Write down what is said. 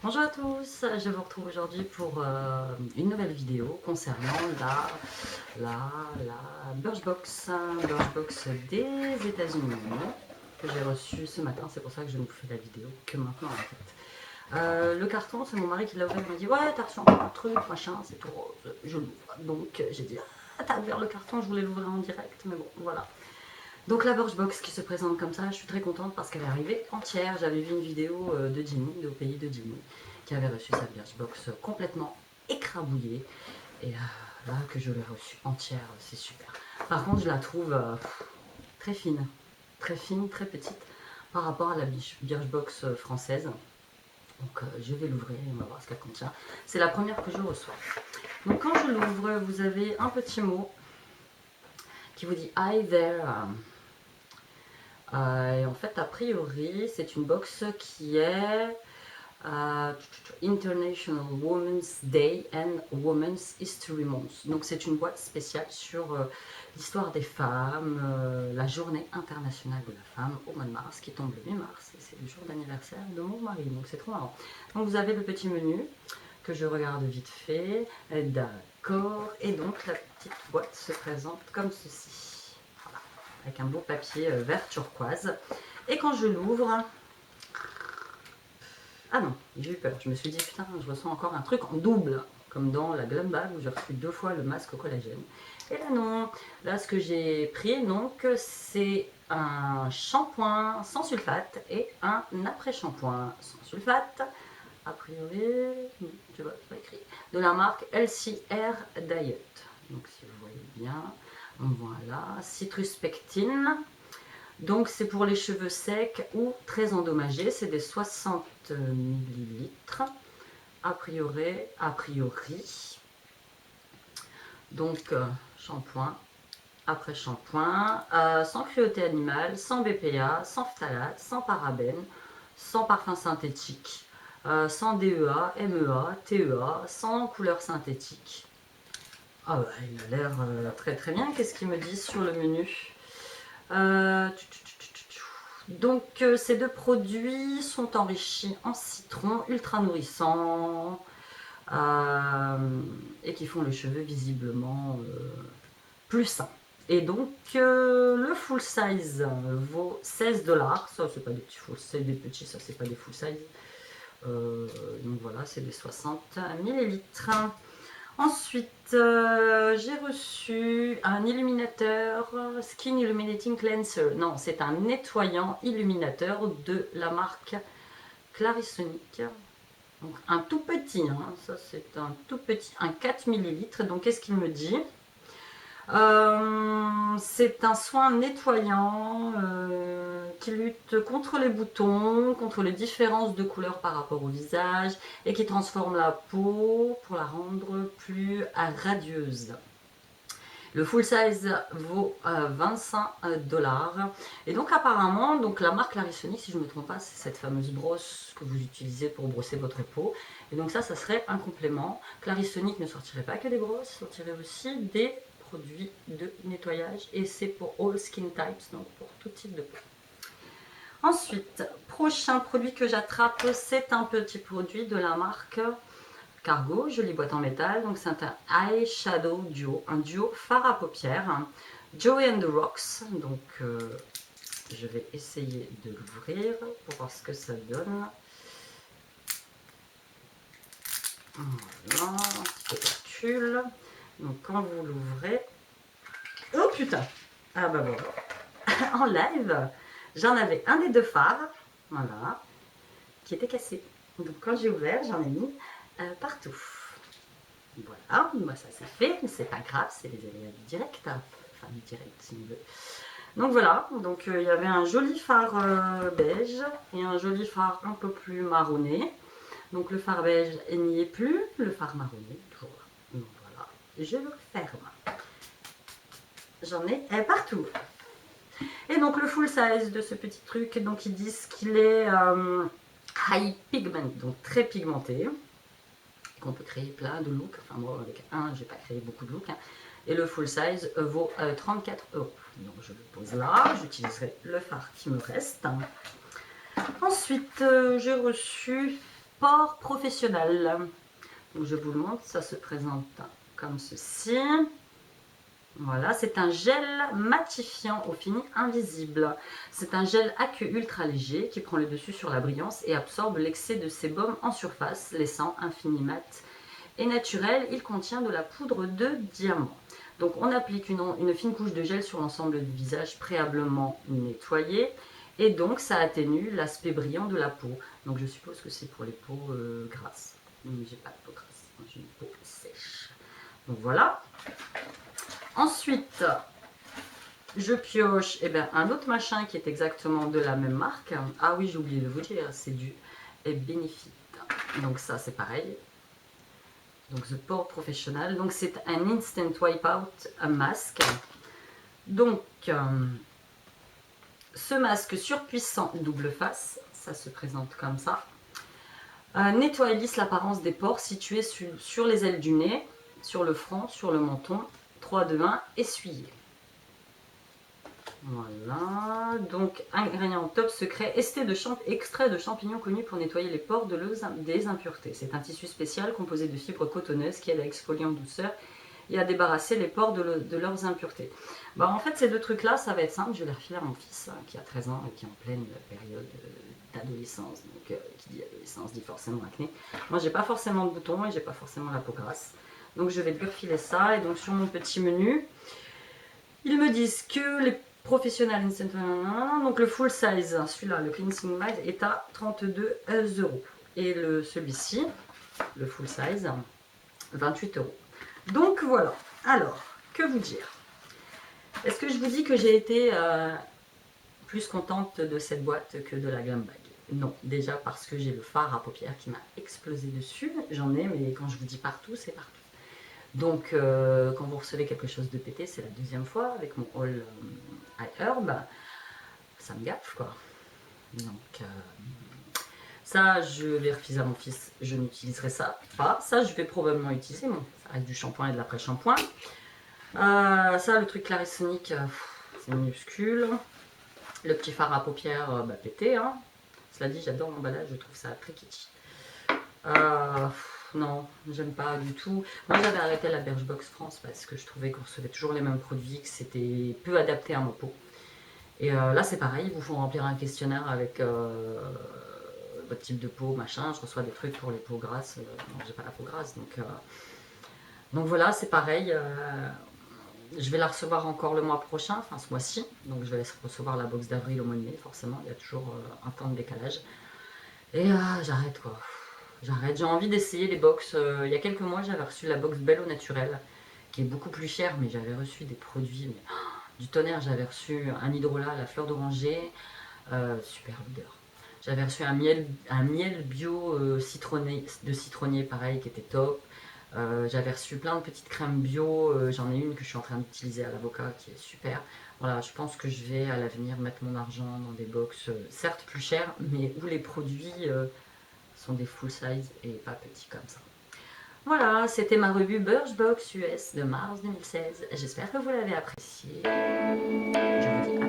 Bonjour à tous, je vous retrouve aujourd'hui pour une nouvelle vidéo concernant la Birchbox des États-Unis que j'ai reçue ce matin. C'est pour ça que je ne vous fais la vidéo que maintenant en fait. Le carton, c'est mon mari qui l'a ouvert. Il m'a dit ouais, t'as reçu encore un truc, machin, c'est tout rose. Je l'ouvre. Donc j'ai dit ah, t'as ouvert le carton, je voulais l'ouvrir en direct, mais bon, voilà. Donc la Birchbox qui se présente comme ça, je suis très contente parce qu'elle est arrivée entière. J'avais vu une vidéo de Jimmy, de Au Pays de Jimmy, qui avait reçu sa Birchbox complètement écrabouillée. Et là que je l'ai reçue entière, c'est super. Par contre, je la trouve très fine, très petite par rapport à la Birchbox française. Donc je vais l'ouvrir et on va voir ce qu'elle contient. C'est la première que je reçois. Donc quand je l'ouvre, vous avez un petit mot qui vous dit Hi there. Et en fait, a priori, c'est une box qui est International Women's Day and Women's History Month. Donc c'est une boîte spéciale sur l'histoire des femmes, la journée internationale de la femme au mois de mars, qui tombe le 8 mars, et c'est le jour d'anniversaire de mon mari, donc c'est trop marrant. Donc vous avez le petit menu, que je regarde vite fait, d'accord, et donc la petite boîte se présente comme ceci, voilà, avec un beau papier vert turquoise, et quand je l'ouvre, ah non, j'ai eu peur. Je me suis dit, putain, je ressens encore un truc en double, comme dans la Glam Bag où j'ai reçu 2 fois le masque au collagène. Et là, non. Là, ce que j'ai pris, donc, c'est un shampoing sans sulfate et un après-shampoing sans sulfate. A priori, tu vois, c'est pas écrit. De la marque LCR Diet. Donc, si vous voyez bien, voilà. Citrus pectine. Donc c'est pour les cheveux secs ou très endommagés, c'est des 60 millilitres a priori. Donc shampoing, après shampoing, sans cruauté animale, sans BPA, sans phtalate, sans parabènes, sans parfum synthétique, sans DEA, MEA, TEA, sans couleur synthétique. Ah bah, il a l'air très très bien. Qu'est-ce qu'il me dit sur le menu? Donc ces deux produits sont enrichis en citron, ultra nourrissant et qui font les cheveux visiblement plus sains. Et donc le full size vaut 16 $. Ça c'est pas des petits full, c'est des petits, ça c'est pas des full size. Donc voilà, c'est des 60 millilitres. Ensuite, j'ai reçu un illuminateur Skin Illuminating Cleanser. Non, c'est un nettoyant illuminateur de la marque Clarisonic. Donc un tout petit, hein, ça c'est un tout petit, un 4 millilitres. Donc qu'est-ce qu'il me dit? C'est un soin nettoyant qui lutte contre les boutons, contre les différences de couleur par rapport au visage et qui transforme la peau pour la rendre plus radieuse. Le full size vaut 25 $. Et donc apparemment, donc la marque Clarisonic, si je ne me trompe pas, c'est cette fameuse brosse que vous utilisez pour brosser votre peau. Et donc ça serait un complément. Clarisonic ne sortirait pas que des brosses, sortirait aussi des produits de nettoyage. Et c'est pour all skin types, donc pour tout type de peau. Ensuite, prochain produit que j'attrape, c'est un petit produit de la marque Cargo, jolie boîte en métal. Donc c'est un eyeshadow duo, un duo fard à paupières, Joey and the Rocks. Donc je vais essayer de l'ouvrir pour voir ce que ça donne. Voilà, un petit opercule. Donc quand vous l'ouvrez, oh putain, ah bah voilà, en live, j'en avais un des deux fards, voilà, qui était cassé. Donc quand j'ai ouvert, j'en ai mis partout. Voilà, moi ça c'est fait, mais c'est pas grave, c'est les aléas du direct, enfin du direct si on veut. Donc voilà, donc il y avait un joli fard beige et un joli fard un peu plus marronné. Donc le fard beige n'y est plus, le fard marronné toujours là. Donc voilà, je le ferme. J'en ai partout. Et donc le full size de ce petit truc, donc ils disent qu'il est high pigment, donc très pigmenté. Qu'on peut créer plein de looks. Enfin, moi, avec un, j'ai pas créé beaucoup de looks. Hein. Et le full size vaut 34 €. Donc, je le pose là. J'utiliserai le fard qui me reste. Ensuite, j'ai reçu port professionnel. Donc je vous le montre, ça se présente comme ceci. Voilà, c'est un gel matifiant au fini invisible. C'est un gel aqueux ultra léger qui prend le dessus sur la brillance et absorbe l'excès de sébum en surface, laissant un fini mat et naturel. Il contient de la poudre de diamant. Donc on applique une fine couche de gel sur l'ensemble du visage préalablement nettoyé. Et donc ça atténue l'aspect brillant de la peau. Donc je suppose que c'est pour les peaux grasses. Mais j'ai pas de peau grasse, j'ai une peau sèche. Donc voilà. Ensuite, je pioche un autre machin qui est exactement de la même marque. Ah oui, j'ai oublié de vous dire, c'est du Benefit. Donc ça, c'est pareil. Donc The Pore Professional. Donc c'est un Instant Wipeout masque. Donc ce masque surpuissant double face, ça se présente comme ça. Nettoie et lisse l'apparence des pores situés sur les ailes du nez, sur le front, sur le menton. 3, 2, 1, essuyer. Voilà, donc ingrédient top secret, extrait de champignons connu pour nettoyer les pores des impuretés. C'est un tissu spécial composé de fibres cotonneuses qui aide à exfolier en douceur et à débarrasser les pores de leurs impuretés. Bah, en fait, ces deux trucs-là, ça va être simple. Je vais les refiler à mon fils qui a 13 ans et qui est en pleine période d'adolescence. Donc, qui dit adolescence dit forcément acné. Moi, j'ai pas forcément de boutons et j'ai pas forcément la peau grasse. Donc, je vais lui refiler ça. Et donc, sur mon petit menu, ils me disent que les professionnels instant, donc le full size, celui-là, le cleansing mask, est à 32 €. Et celui-ci, le full size, 28 €. Donc voilà. Alors, que vous dire? Est-ce que je vous dis que j'ai été plus contente de cette boîte que de la Glam Bag? Non, déjà parce que j'ai le fard à paupières qui m'a explosé dessus. J'en ai, mais quand je vous dis partout, c'est partout. Donc, quand vous recevez quelque chose de pété, c'est la deuxième fois avec mon haul à Herb, ça me gaffe quoi. Donc, ça, je vais refuser à mon fils, je n'utiliserai ça pas. Ça, je vais probablement utiliser, bon, ça reste du shampoing et de l'après-shampoing. Ça, le truc Clarisonic, c'est minuscule. Le petit fard à paupières, pété. Hein. Cela dit, j'adore l'emballage, je trouve ça très kitsch. Non, j'aime pas du tout. Moi, j'avais arrêté la Birchbox France parce que je trouvais qu'on recevait toujours les mêmes produits, que c'était peu adapté à ma peau. Et là, c'est pareil, ils vous font remplir un questionnaire avec votre type de peau, machin. Je reçois des trucs pour les peaux grasses. Non, j'ai pas la peau grasse, donc voilà, c'est pareil. Je vais la recevoir encore le mois prochain, enfin ce mois-ci. Donc je vais recevoir la box d'avril au mois de mai, forcément. Il y a toujours un temps de décalage. Et j'arrête quoi. J'arrête, j'ai envie d'essayer les box. Il y a quelques mois, j'avais reçu la box Belle au naturel, qui est beaucoup plus chère, mais j'avais reçu des produits du tonnerre. J'avais reçu un hydrolat à la fleur d'oranger, super odeur. J'avais reçu un miel bio citronnier, pareil, qui était top. J'avais reçu plein de petites crèmes bio. J'en ai une que je suis en train d'utiliser à l'avocat, qui est super. Voilà, je pense que je vais à l'avenir mettre mon argent dans des box, certes plus chères, mais où les produits sont des full size et pas petits comme ça. Voilà, c'était ma revue Birchbox US de mars 2016. J'espère que vous l'avez appréciée. Je vous dis